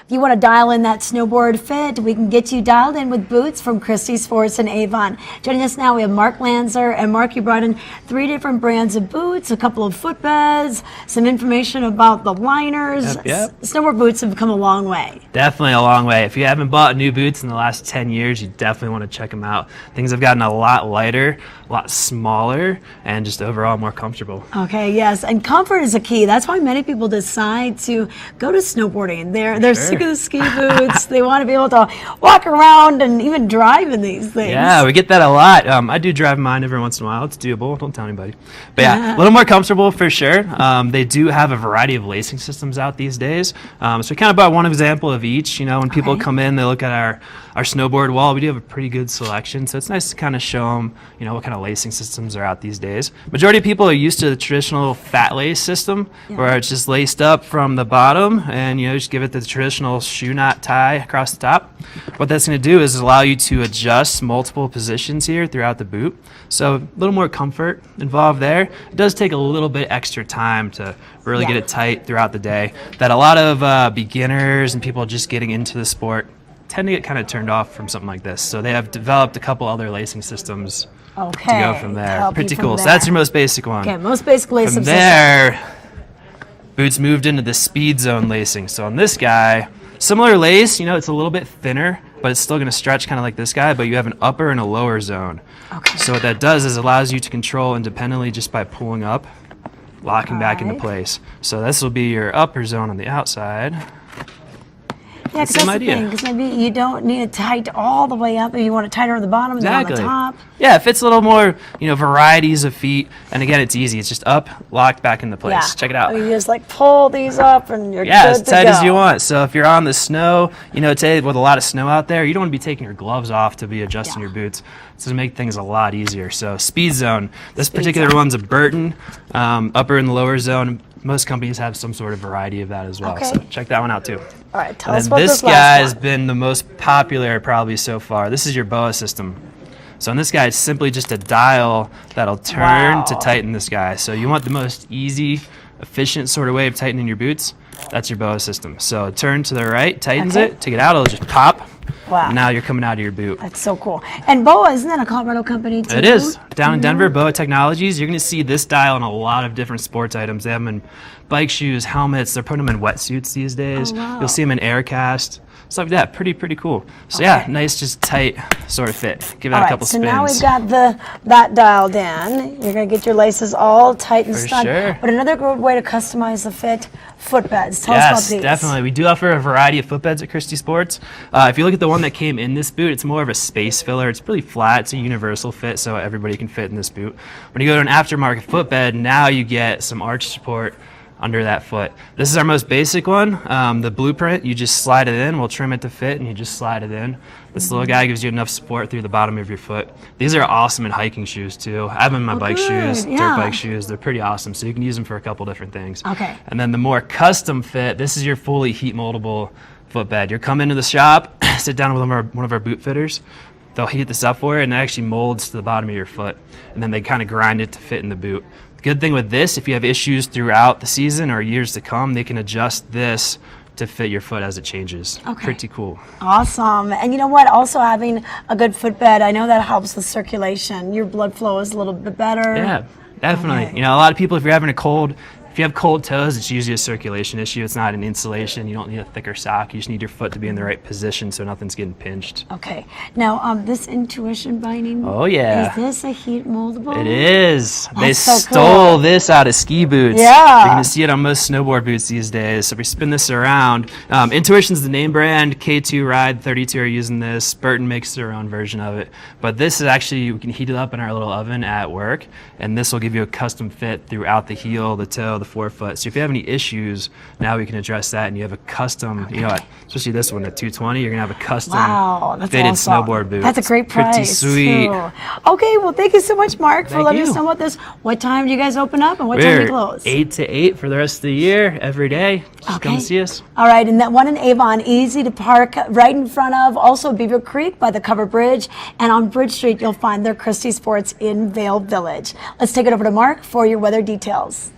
If you want to dial in that snowboard fit, we can get you dialed in with boots from Christy Sports in Avon. Joining us now, we have Mark Lanzer. And Mark, you brought in 3 different brands of boots, a couple of footbeds, some information about the liners. Yep. Snowboard boots have come a long way. Definitely a long way. If you haven't bought new boots in the last 10 years, you definitely want to check them out. Things have gotten a lot lighter, a lot smaller, and just overall more comfortable. Okay, yes, and comfort is a key. That's why many people decide to go to snowboarding. They're sick of the ski boots. They want to be able to walk around and even drive in these things. Yeah, we get that a lot. I do drive mine every once in a while. It's doable. Don't tell anybody. But yeah, a little more comfortable for sure. They do have a variety of lacing systems out these days. So we kind of brought one example of each. You know, when people come in, they look at our snowboard wall. We do have a pretty good selection, so it's nice to kind of show them, you know, what kind of lacing systems are out these days. Majority of people are used to the traditional fat lace system, where it's just laced up from the bottom, and you know, just give it the traditional shoe knot tie across the top. What that's going to do is allow you to adjust multiple positions here throughout the boot, so a little more comfort involved there. It does take a little bit extra time to really get it tight throughout the day, that a lot of beginners and people just getting into the sport tend to get kind of turned off from something like this. So they have developed a couple other lacing systems to go from there. Pretty cool. So that's your most basic one. Okay, most basic lacing system. From there, boots moved into the SpeedZone Lacing. So on this guy, similar lace, you know, it's a little bit thinner, but it's still going to stretch kind of like this guy, but you have an upper and a lower zone. Okay. So what that does is allows you to control independently just by pulling up, locking back into place. So this will be your upper zone on the outside. Yeah, because that's the thing, because maybe you don't need it tight all the way up, and you want it tighter on the bottom and on the top. Yeah, it fits a little more, you know, varieties of feet, and again, it's easy. It's just up, locked back into place. Yeah. Check it out. You just like pull these up, and you're good to go. As tight as you want. So if you're on the snow, you know, today with a lot of snow out there, you don't want to be taking your gloves off to be adjusting your boots. So to make things a lot easier. So SpeedZone, this particular one's a Burton, upper and lower zone. Most companies have some sort of variety of that as well. So check that one out too. All right, tell us about this guy has been the most popular probably so far. This is your BOA System. So on this guy, it's simply just a dial that'll turn to tighten this guy. So you want the most easy, efficient sort of way of tightening your boots. That's your BOA System. So turn to the right, tightens it. Take it out, it'll just pop. Wow. And now you're coming out of your boot. That's so cool. And BOA, isn't that a Colorado company too? It is. Down in Denver, BOA Technologies. You're going to see this dial in a lot of different sports items. They have them in bike shoes, helmets. They're putting them in wetsuits these days. Oh, wow. You'll see them in Aircast. Stuff like that. Pretty cool. So yeah, nice, just tight sort of fit. Give that a couple spins. So now we've got that dialed in. You're going to get your laces all tight and snug. Sure. But another good way to customize the fit, footbeds. Tell us about these. Yes, definitely. We do offer a variety of footbeds at Christy Sports. If you look at the one that came in this boot, it's more of a space filler. It's really flat. It's a universal fit, so everybody can fit in this boot. When you go to an aftermarket footbed, now you get some arch support under that foot. This is our most basic one. The blueprint, you just slide it in. We'll trim it to fit, and you just slide it in. This little guy gives you enough support through the bottom of your foot. These are awesome in hiking shoes too. I have them in my bike shoes, dirt bike shoes. They're pretty awesome, so you can use them for a couple different things. Okay. And then the more custom fit, this is your fully heat moldable footbed. You come into the shop, sit down with one of our boot fitters. They'll heat this up for you, and it actually molds to the bottom of your foot. And then they kind of grind it to fit in the boot. Good thing with this, if you have issues throughout the season or years to come, they can adjust this to fit your foot as it changes. Pretty cool. Awesome. And you know what? Also having a good footbed, I know that helps with circulation. Your blood flow is a little bit better. Yeah, definitely. You know, a lot of people, if you're having if you have cold toes, it's usually a circulation issue. It's not an insulation. You don't need a thicker sock. You just need your foot to be in the right position so nothing's getting pinched. Okay. Now, this Intuition binding. Oh, yeah. Is this a heat moldable? It is. That's they so stole this out of ski boots. Yeah. You're going to see it on most snowboard boots these days. So if we spin this around, Intuition's the name brand. K2 Ride 32 are using this. Burton makes their own version of it. But this is actually, we can heat it up in our little oven at work, and this will give you a custom fit throughout the heel, the toe, the forefoot. So if you have any issues, now we can address that, and you have a custom, you know, especially this one at 220, you're gonna have a custom fitted snowboard boot. That's a great price. Pretty sweet. Too. Okay, well, thank you so much, Mark, for letting us know about this. What time do you guys open up, and what time do you close? 8 to 8 for the rest of the year, every day. Just come see us. All right, and that one in Avon, easy to park right in front of, also Beaver Creek by the Cover Bridge, and on Bridge Street, you'll find their Christy Sports in Vail Village. Let's take it over to Mark for your weather details.